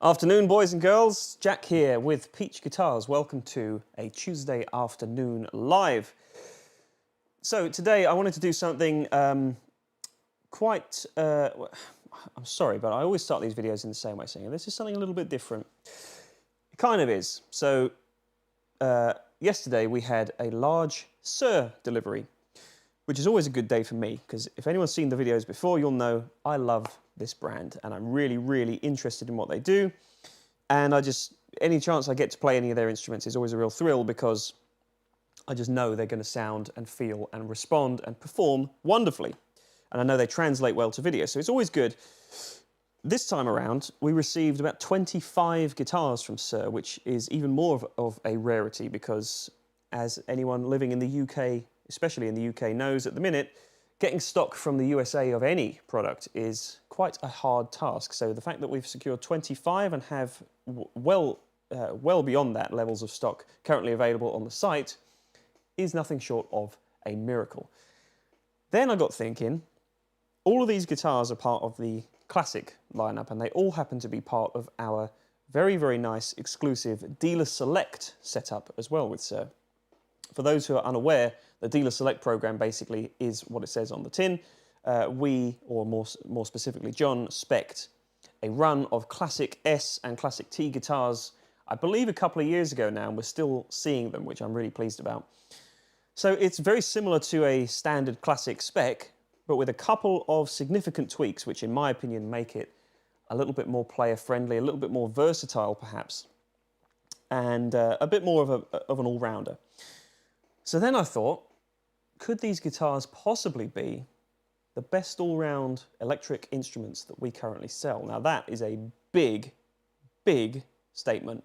Afternoon, boys and girls. Jack here with Peach Guitars. Welcome to a Tuesday afternoon live. So today I wanted to do something I'm sorry, but I always start these videos in the same way, saying this is something a little bit different. It kind of is. So yesterday we had a large Suhr delivery, which is always a good day for me, because if anyone's seen the videos before, you'll know I love this brand and I'm really, really interested in what they do. And any chance I get to play any of their instruments is always a real thrill, because I just know they're going to sound and feel and respond and perform wonderfully. And I know they translate well to video, so it's always good. This time around, we received about 25 guitars from Suhr, which is even more of a rarity, because as anyone living in the UK, especially in the UK, knows at the minute, getting stock from the USA of any product is quite a hard task. So the fact that we've secured 25 and have well beyond that levels of stock currently available on the site is nothing short of a miracle. Then I got thinking, all of these guitars are part of the classic lineup, and they all happen to be part of our very, very nice exclusive Dealer Select setup as well with Suhr. For those who are unaware, the Dealer Select program basically is what it says on the tin. We, or more specifically John, spec'd a run of Classic S and Classic T guitars, I believe a couple of years ago now, and we're still seeing them, which I'm really pleased about. So it's very similar to a standard classic spec, but with a couple of significant tweaks, which in my opinion make it a little bit more player-friendly, a little bit more versatile perhaps, and a bit more of an all-rounder. So then I thought, could these guitars possibly be the best all-round electric instruments that we currently sell? Now that is a big, big statement.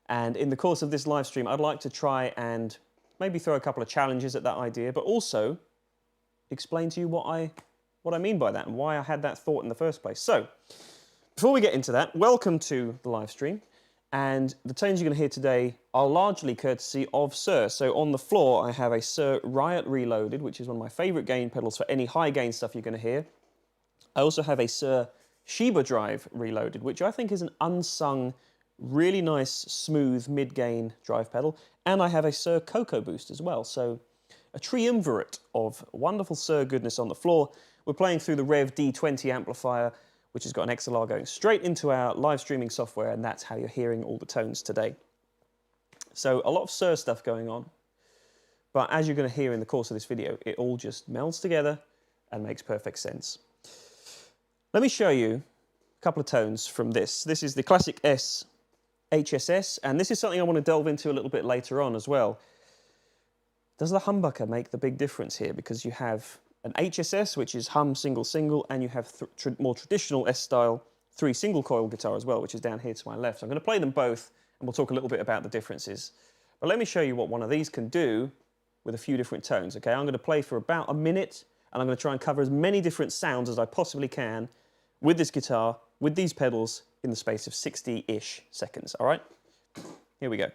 And in the course of this live stream, I'd like to try and maybe throw a couple of challenges at that idea, but also explain to you what I mean by that and why I had that thought in the first place. So, before we get into that, welcome to the live stream. And the tones you're going to hear today are largely courtesy of Suhr. So on the floor, I have a Suhr Riot Reloaded, which is one of my favorite gain pedals for any high gain stuff you're going to hear. I also have a Suhr Sheba Drive Reloaded, which I think is an unsung, really nice, smooth mid-gain drive pedal. And I have a Suhr Cocoa Boost as well. So a triumvirate of wonderful Suhr goodness on the floor. We're playing through the Rev D20 amplifier, which has got an XLR going straight into our live streaming software, and that's how you're hearing all the tones today. So a lot of Suhr stuff going on, but as you're going to hear in the course of this video, it all just melds together and makes perfect sense. Let me show you a couple of tones from this. This is the Classic S HSS, and this is something I want to delve into a little bit later on as well. Does the humbucker make the big difference here? Because you have an HSS, which is hum single, and you have more traditional S-style 3 single coil guitar as well, which is down here to my left. So I'm going to play them both, and we'll talk a little bit about the differences. But let me show you what one of these can do with a few different tones, okay? I'm going to play for about a minute, and I'm going to try and cover as many different sounds as I possibly can with this guitar, with these pedals, in the space of 60-ish seconds, all right? Here we go.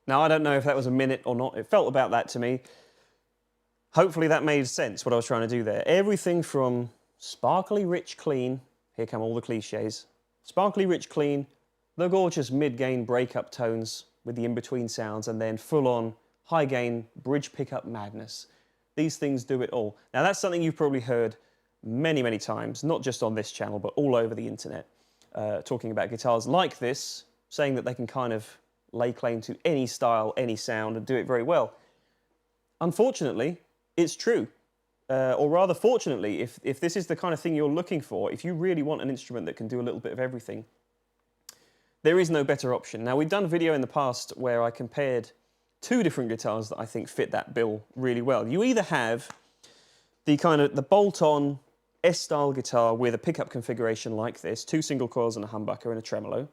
Now, I don't know if that was a minute or not. It felt about that to me. Hopefully that made sense, what I was trying to do there. Everything from sparkly, rich, clean, here come all the cliches, Sparkly, rich, clean, the gorgeous mid-gain breakup tones with the in-between sounds, and then full-on high-gain bridge pickup madness. These things do it all. Now that's something you've probably heard many, many times, not just on this channel, but all over the internet, talking about guitars like this, saying that they can kind of lay claim to any style, any sound, and do it very well. Unfortunately, it's true. Or rather, fortunately, if this is the kind of thing you're looking for, if you really want an instrument that can do a little bit of everything, there is no better option. Now, we've done a video in the past where I compared two different guitars that I think fit that bill really well. You either have the bolt-on S-style guitar with a pickup configuration like this, 2 single coils and a humbucker and a tremolo,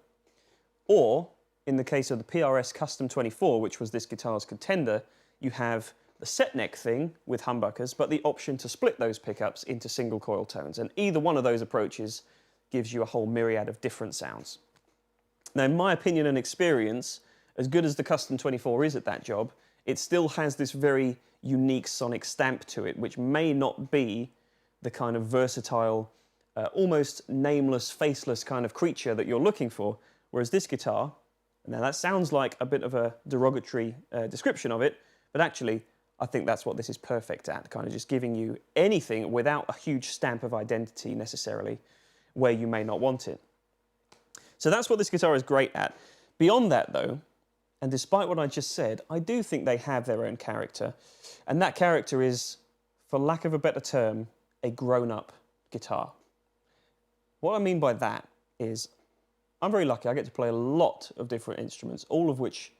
or in the case of the PRS Custom 24, which was this guitar's contender, you have the set neck thing with humbuckers, but the option to split those pickups into single coil tones. And either one of those approaches gives you a whole myriad of different sounds. Now, in my opinion and experience, as good as the Custom 24 is at that job, it still has this very unique sonic stamp to it, which may not be the kind of versatile, almost nameless, faceless kind of creature that you're looking for. Whereas this guitar, now that sounds like a bit of a derogatory description of it, but actually I think that's what this is perfect at, kind of just giving you anything without a huge stamp of identity necessarily, where you may not want it. So that's what this guitar is great at. Beyond that though, and despite what I just said, I do think they have their own character. And that character is, for lack of a better term, a grown-up guitar. What I mean by that is, I'm very lucky. I get to play a lot of different instruments, all of which,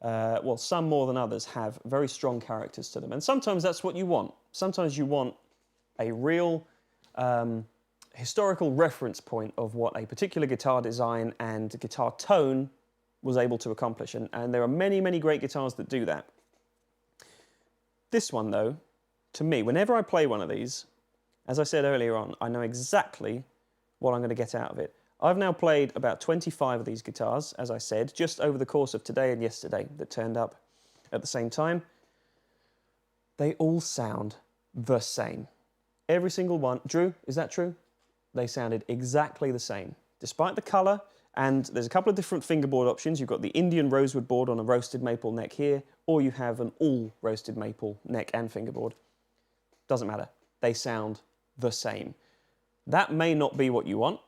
well, some more than others, have very strong characters to them. And sometimes that's what you want. Sometimes you want a real historical reference point of what a particular guitar design and guitar tone was able to accomplish. And there are many, many great guitars that do that. This one, though, to me, whenever I play one of these, as I said earlier on, I know exactly what I'm going to get out of it. I've now played about 25 of these guitars, as I said, just over the course of today and yesterday that turned up at the same time. They all sound the same. Every single one. Drew, is that true? They sounded exactly the same, despite the colour. And there's a couple of different fingerboard options. You've got the Indian rosewood board on a roasted maple neck here, or you have an all roasted maple neck and fingerboard. Doesn't matter. They sound the same. That may not be what you want,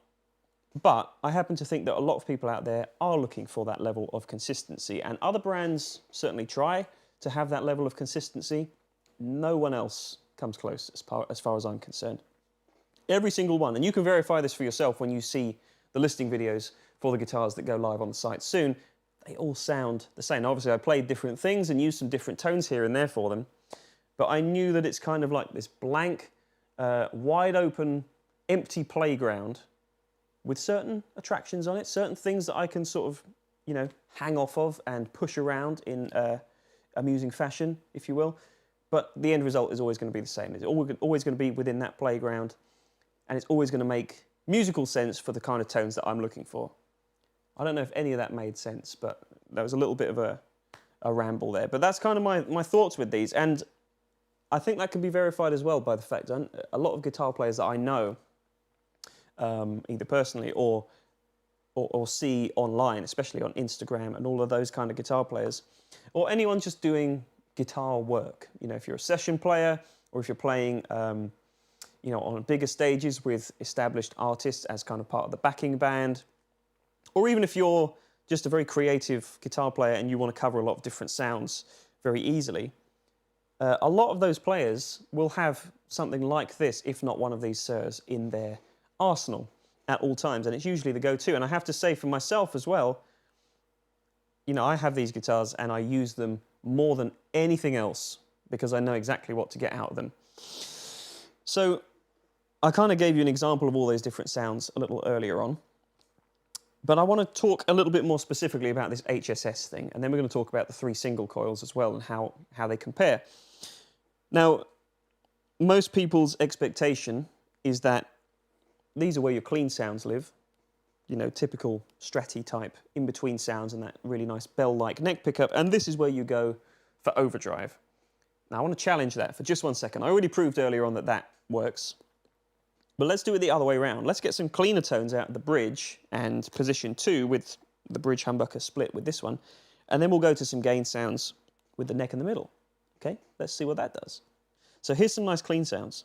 but I happen to think that a lot of people out there are looking for that level of consistency, and other brands certainly try to have that level of consistency. No one else comes close as far as I'm concerned. Every single one, and you can verify this for yourself when you see the listing videos for the guitars that go live on the site soon, they all sound the same. Obviously, I played different things and used some different tones here and there for them, but I knew that it's kind of like this blank, wide open, empty playground with certain attractions on it, certain things that I can sort of, you know, hang off of and push around in amusing fashion, if you will. But the end result is always going to be the same. It's always going to be within that playground, and it's always going to make musical sense for the kind of tones that I'm looking for. I don't know if any of that made sense, but there was a little bit of a ramble there. But that's kind of my thoughts with these, and I think that can be verified as well by the fact that a lot of guitar players that I know, either personally or see online, especially on Instagram and all of those kind of guitar players, or anyone just doing guitar work. You know, if you're a session player or if you're playing, you know, on bigger stages with established artists as kind of part of the backing band, or even if you're just a very creative guitar player and you want to cover a lot of different sounds very easily, a lot of those players will have something like this, if not one of these Suhrs, in their arsenal at all times, and it's usually the go-to. And I have to say for myself as well, you know, I have these guitars and I use them more than anything else because I know exactly what to get out of them. So I kind of gave you an example of all those different sounds a little earlier on, but I want to talk a little bit more specifically about this HSS thing, and then we're going to talk about the 3 single coils as well and how they compare. Now, most people's expectation is that these are where your clean sounds live, you know, typical Stratty type in-between sounds and that really nice bell-like neck pickup, and this is where you go for overdrive. Now, I want to challenge that for just one second. I already proved earlier on that that works. But let's do it the other way around. Let's get some cleaner tones out of the bridge and position 2 with the bridge humbucker split with this one. And then we'll go to some gain sounds with the neck in the middle. Okay, let's see what that does. So here's some nice clean sounds.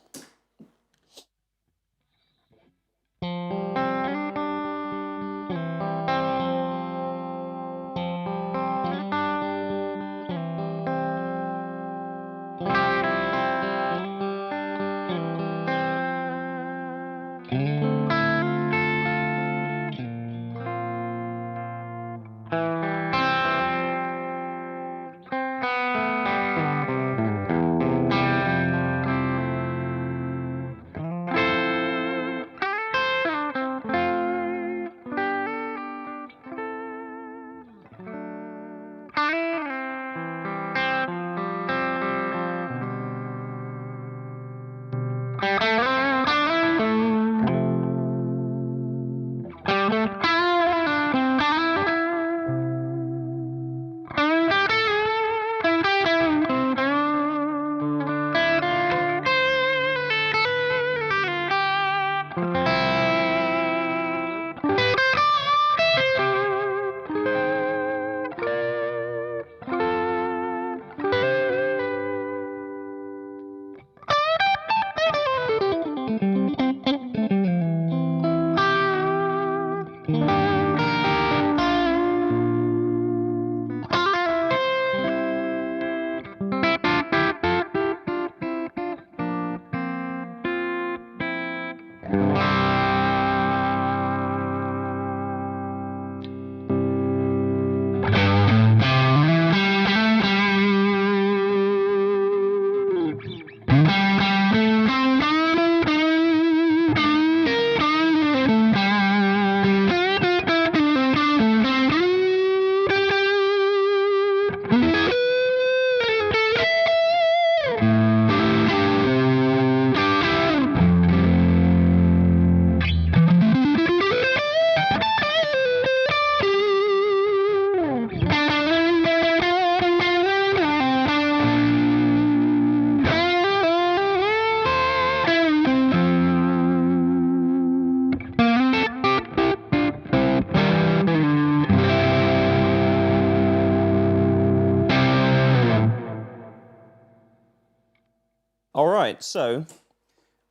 All right, so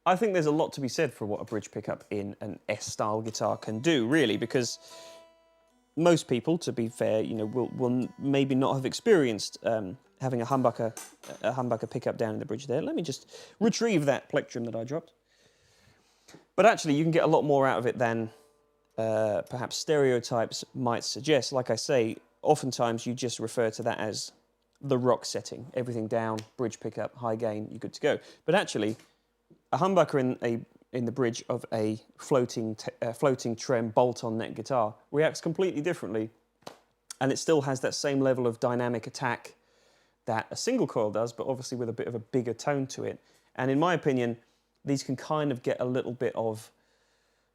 I think there's a lot to be said for what a bridge pickup in an S-style guitar can do, really, because most people, to be fair, you know, will maybe not have experienced having a humbucker pickup down in the bridge there. Let me just retrieve that plectrum that I dropped. But actually, you can get a lot more out of it than perhaps stereotypes might suggest. Like I say, oftentimes you just refer to that as the rock setting, everything down, bridge pickup, high gain, you're good to go. But actually, a humbucker in the bridge of a floating trem bolt-on neck guitar reacts completely differently, and it still has that same level of dynamic attack that a single coil does, but obviously with a bit of a bigger tone to it. And in my opinion, these can kind of get a little bit of,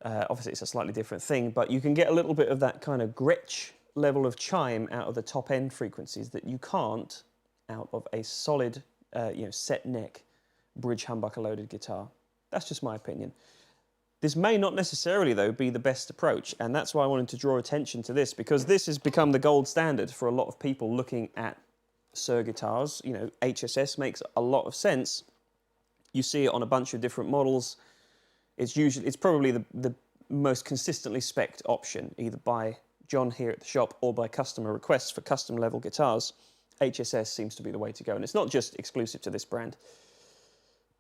obviously it's a slightly different thing, but you can get a little bit of that kind of Gretsch level of chime out of the top end frequencies that you can't out of a solid, set neck bridge humbucker loaded guitar. That's just my opinion. This may not necessarily, though, be the best approach, and that's why I wanted to draw attention to this, because this has become the gold standard for a lot of people looking at Suhr guitars. You know, HSS makes a lot of sense. You see it on a bunch of different models. It's probably the most consistently spec'd option, either by John here at the shop or by customer requests for custom level guitars. HSS seems to be the way to go, and it's not just exclusive to this brand.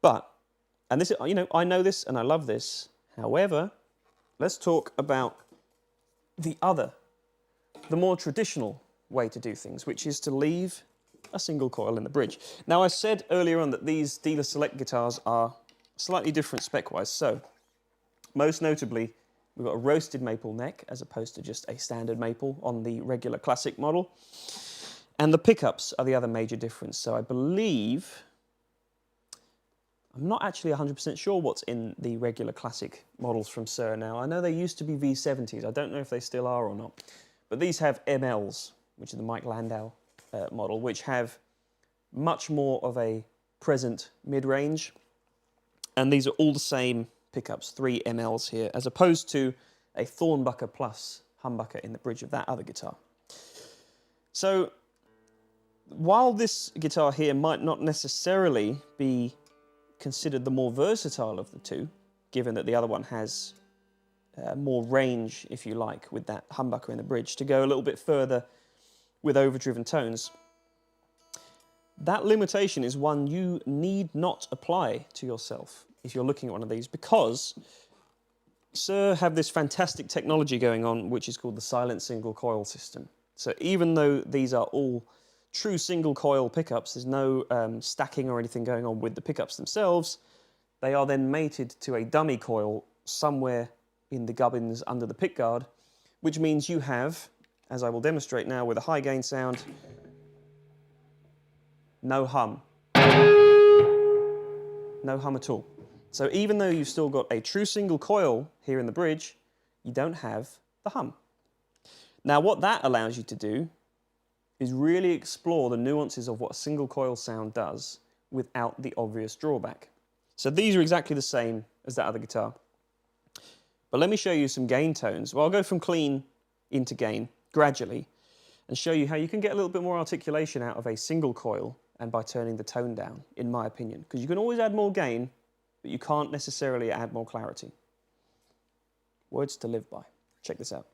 But, and this, you know, I know this and I love this. However, let's talk about the more traditional way to do things, which is to leave a single coil in the bridge. Now, I said earlier on that these dealer select guitars are slightly different spec-wise. So, most notably, we've got a roasted maple neck as opposed to just a standard maple on the regular classic model. And the pickups are the other major difference. So I believe, I'm not actually 100% sure what's in the regular classic models from Suhr now. I know they used to be V70s. I don't know if they still are or not. But these have MLs, which is the Mike Landau model, which have much more of a present mid-range. And these are all the same pickups, 3 MLs here, as opposed to a Thornbucker Plus humbucker in the bridge of that other guitar. So while this guitar here might not necessarily be considered the more versatile of the two, given that the other one has more range, if you like, with that humbucker in the bridge, to go a little bit further with overdriven tones, that limitation is one you need not apply to yourself if you're looking at one of these, because Suhr have this fantastic technology going on which is called the silent single coil system. So even though these are all true single coil pickups, there's no stacking or anything going on with the pickups themselves, they are then mated to a dummy coil somewhere in the gubbins under the pickguard, which means you have, as I will demonstrate now with a high gain sound, no hum. No hum at all. So even though you've still got a true single coil here in the bridge, you don't have the hum. Now what that allows you to do is really explore the nuances of what a single coil sound does without the obvious drawback. So these are exactly the same as that other guitar. But let me show you some gain tones. Well, I'll go from clean into gain gradually and show you how you can get a little bit more articulation out of a single coil and by turning the tone down, in my opinion. Because you can always add more gain, but you can't necessarily add more clarity. Words to live by. Check this out.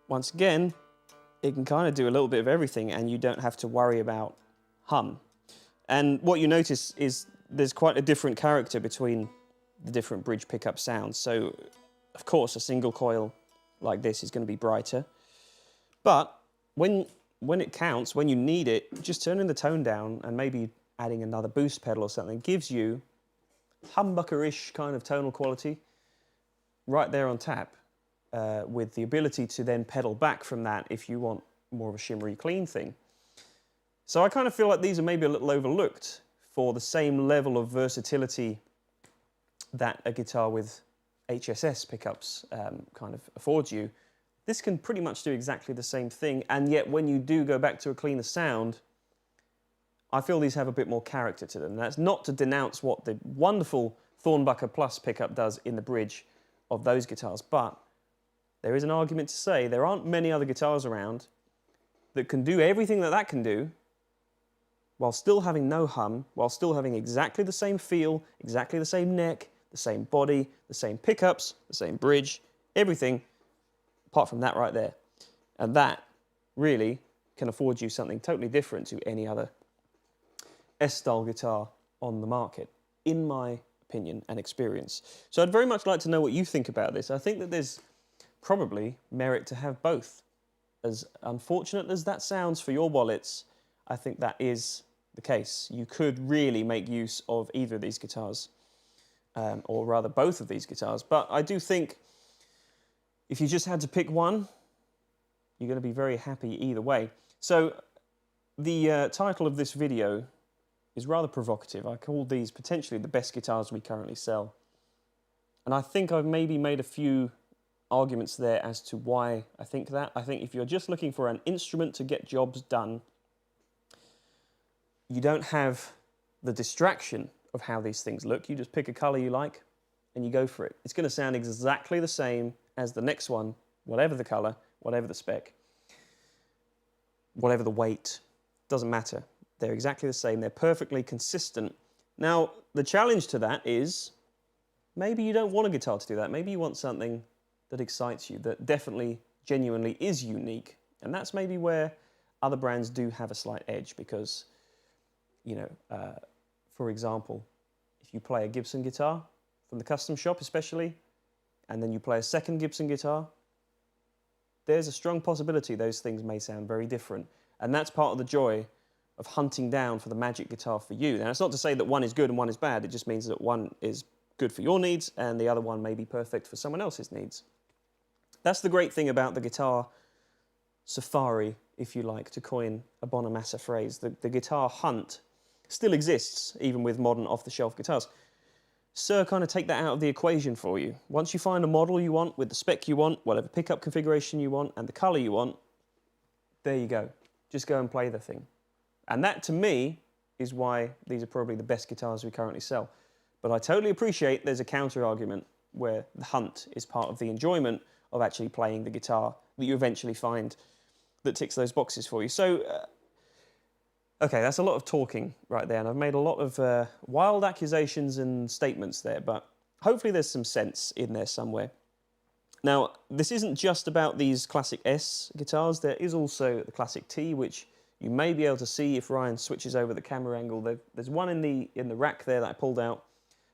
Once again, it can kind of do a little bit of everything and you don't have to worry about hum. And what you notice is there's quite a different character between the different bridge pickup sounds. So, of course, a single coil like this is going to be brighter. But when it counts, when you need it, just turning the tone down and maybe adding another boost pedal or something gives you humbucker-ish kind of tonal quality right there on tap. With the ability to then pedal back from that if you want more of a shimmery clean thing. So I kind of feel like these are maybe a little overlooked for the same level of versatility that a guitar with HSS pickups kind of affords you. This can pretty much do exactly the same thing, and yet when you do go back to a cleaner sound, I feel these have a bit more character to them. That's not to denounce what the wonderful Thornbucker Plus pickup does in the bridge of those guitars, but there is an argument to say there aren't many other guitars around that can do everything that that can do while still having no hum, while still having exactly the same feel, exactly the same neck, the same body, the same pickups, the same bridge, everything apart from that right there. And that really can afford you something totally different to any other S-style guitar on the market, in my opinion and experience. So I'd very much like to know what you think about this. I think that there's probably merit to have both. As unfortunate as that sounds for your wallets, I think that is the case. You could really make use of either of these guitars, or rather both of these guitars. But I do think if you just had to pick one, you're going to be very happy either way. So the title of this video is rather provocative. I call these potentially the best guitars we currently sell. And I think I've maybe made a few arguments there as to why I think that. I think if you're just looking for an instrument to get jobs done, you don't have the distraction of how these things look. You just pick a color you like and you go for it. It's going to sound exactly the same as the next one, whatever the color, whatever the spec, whatever the weight, doesn't matter. They're exactly the same. They're perfectly consistent. Now, the challenge to that is maybe you don't want a guitar to do that. Maybe you want something that excites you, that definitely, genuinely is unique. And that's maybe where other brands do have a slight edge because, you know, for example, if you play a Gibson guitar from the custom shop especially, and then you play a second Gibson guitar, there's a strong possibility those things may sound very different. And that's part of the joy of hunting down for the magic guitar for you. Now, it's not to say that one is good and one is bad. It just means that one is good for your needs and the other one may be perfect for someone else's needs. That's the great thing about the guitar safari, if you like, to coin a Bonamassa phrase. The guitar hunt still exists, even with modern off-the-shelf guitars. Suhr kind of take that out of the equation for you. Once you find a model you want, with the spec you want, whatever pickup configuration you want, and the color you want, there you go. Just go and play the thing. And that, to me, is why these are probably the best guitars we currently sell. But I totally appreciate there's a counter-argument where the hunt is part of the enjoyment of actually playing the guitar that you eventually find that ticks those boxes for you. So, okay, that's a lot of talking right there, and I've made a lot of wild accusations and statements there, but hopefully there's some sense in there somewhere. Now, this isn't just about these classic S guitars. There is also the classic T, which you may be able to see if Ryan switches over the camera angle. There's one in the rack there that I pulled out.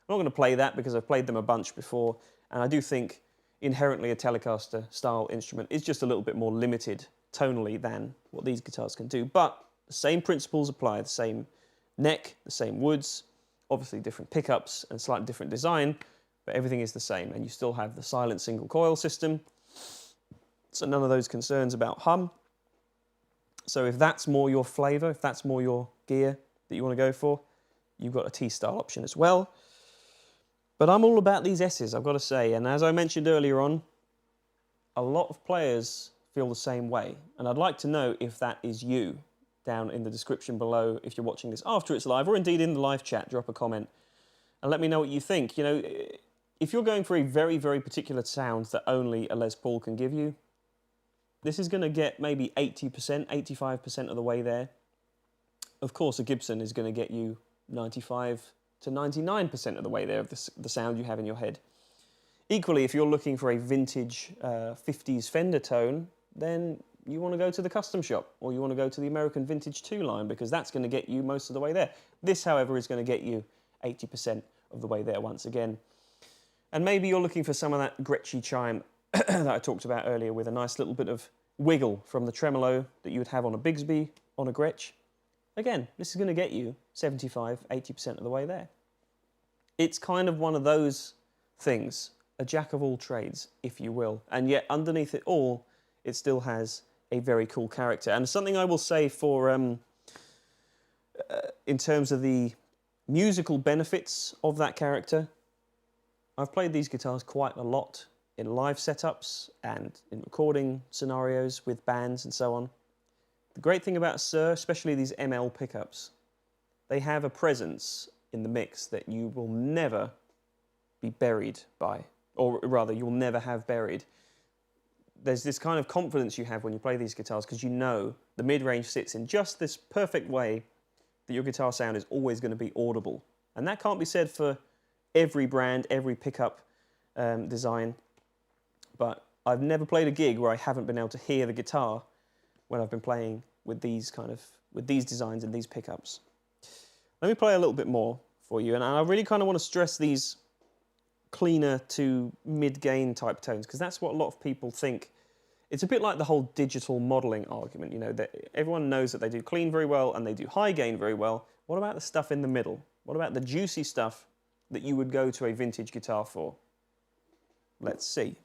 I'm not going to play that because I've played them a bunch before, and I do think inherently a Telecaster style instrument is just a little bit more limited tonally than what these guitars can do. But the same principles apply, the same neck, the same woods, obviously different pickups and slightly different design, but everything is the same, and you still have the silent single coil system. So none of those concerns about hum. So if that's more your flavor, if that's more your gear that you want to go for, you've got a T-style option as well. But I'm all about these S's, I've got to say, and as I mentioned earlier on, a lot of players feel the same way, and I'd like to know if that is you. Down in the description below, if you're watching this after it's live, or indeed in the live chat, drop a comment and let me know what you think. You know, if you're going for a very, very particular sound that only a Les Paul can give you, this is going to get maybe 80%, 85% of the way there. Of course, a Gibson is going to get you 95 to 99% of the way there of the sound you have in your head. Equally, if you're looking for a vintage 50s Fender tone, then you want to go to the custom shop, or you want to go to the American Vintage 2 line, because that's going to get you most of the way there. This, however, is going to get you 80% of the way there once again. And maybe you're looking for some of that Gretschy chime that I talked about earlier, with a nice little bit of wiggle from the tremolo that you would have on a Bigsby, on a Gretsch. Again, this is going to get you 75, 80% of the way there. It's kind of one of those things, a jack of all trades, if you will. And yet, underneath it all, it still has a very cool character. And something I will say for, in terms of the musical benefits of that character, I've played these guitars quite a lot in live setups and in recording scenarios with bands and so on. The great thing about Suhr, especially these ML pickups, they have a presence in the mix that you will never be buried by, or rather, you'll never have buried. There's this kind of confidence you have when you play these guitars because you know the mid-range sits in just this perfect way that your guitar sound is always going to be audible. And that can't be said for every brand, every pickup design, but I've never played a gig where I haven't been able to hear the guitar when I've been playing with these designs and these pickups. Let me play a little bit more for you, and I really kind of want to stress these cleaner to mid-gain type tones, because that's what a lot of people think. It's a bit like the whole digital modeling argument, you know, that everyone knows that they do clean very well and they do high gain very well. What about the stuff in the middle? What about the juicy stuff that you would go to a vintage guitar for? Let's see.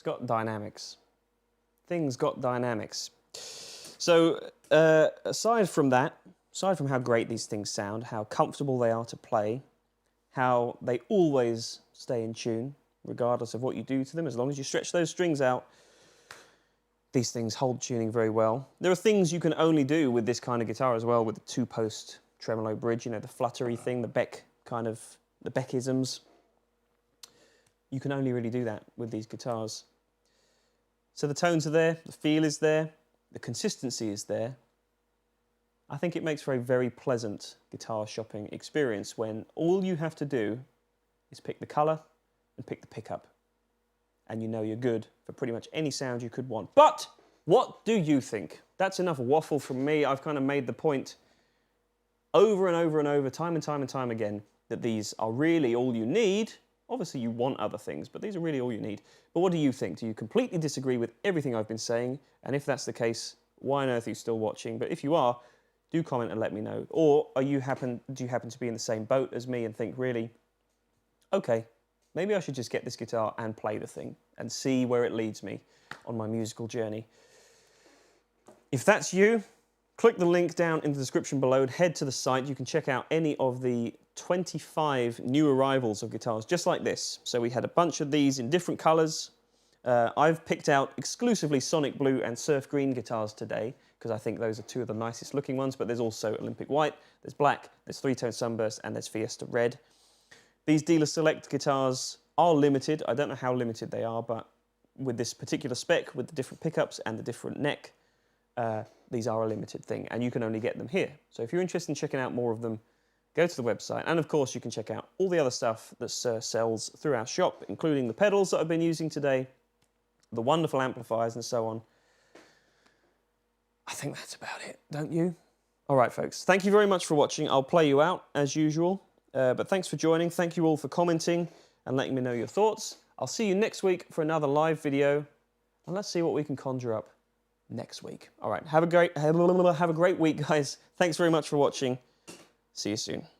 Got dynamics. Things got dynamics. So aside from that, aside from how great these things sound, how comfortable they are to play, how they always stay in tune, regardless of what you do to them, as long as you stretch those strings out, these things hold tuning very well. There are things you can only do with this kind of guitar as well, with the two-post tremolo bridge, you know, the fluttery thing, the Beck kind of, the Beckisms. You can only really do that with these guitars. So the tones are there, the feel is there, the consistency is there. I think it makes for a very pleasant guitar shopping experience when all you have to do is pick the colour and pick the pickup. And you know you're good for pretty much any sound you could want. But what do you think? That's enough waffle from me. I've kind of made the point over and over and over, time and time and time again. that these are really all you need. Obviously you want other things, but these are really all you need. But what do you think? Do you completely disagree with everything I've been saying? And if that's the case, why on earth are you still watching? But if you are, do comment and let me know. Or do you happen to be in the same boat as me and think, really, okay, maybe I should just get this guitar and play the thing and see where it leads me on my musical journey. If that's you, click the link down in the description below and head to the site. You can check out any of the 25 new arrivals of guitars just like this. So we had a bunch of these in different colors. I've picked out exclusively Sonic Blue and Surf Green guitars today because I think those are two of the nicest looking ones, but there's also Olympic White, there's Black, there's Three-Tone Sunburst, and there's Fiesta Red. These dealer select guitars are limited. I don't know how limited they are, but with this particular spec, with the different pickups and the different neck, these are a limited thing, and you can only get them here. So if you're interested in checking out more of them, go to the website. And of course, you can check out all the other stuff that Suhr sells through our shop, including the pedals that I've been using today, the wonderful amplifiers and so on. I think that's about it, don't you? All right, folks, thank you very much for watching. I'll play you out as usual, but thanks for joining. Thank you all for commenting and letting me know your thoughts. I'll see you next week for another live video, and let's see what we can conjure up next week. All right, have a great week, guys. Thanks very much for watching. See you soon.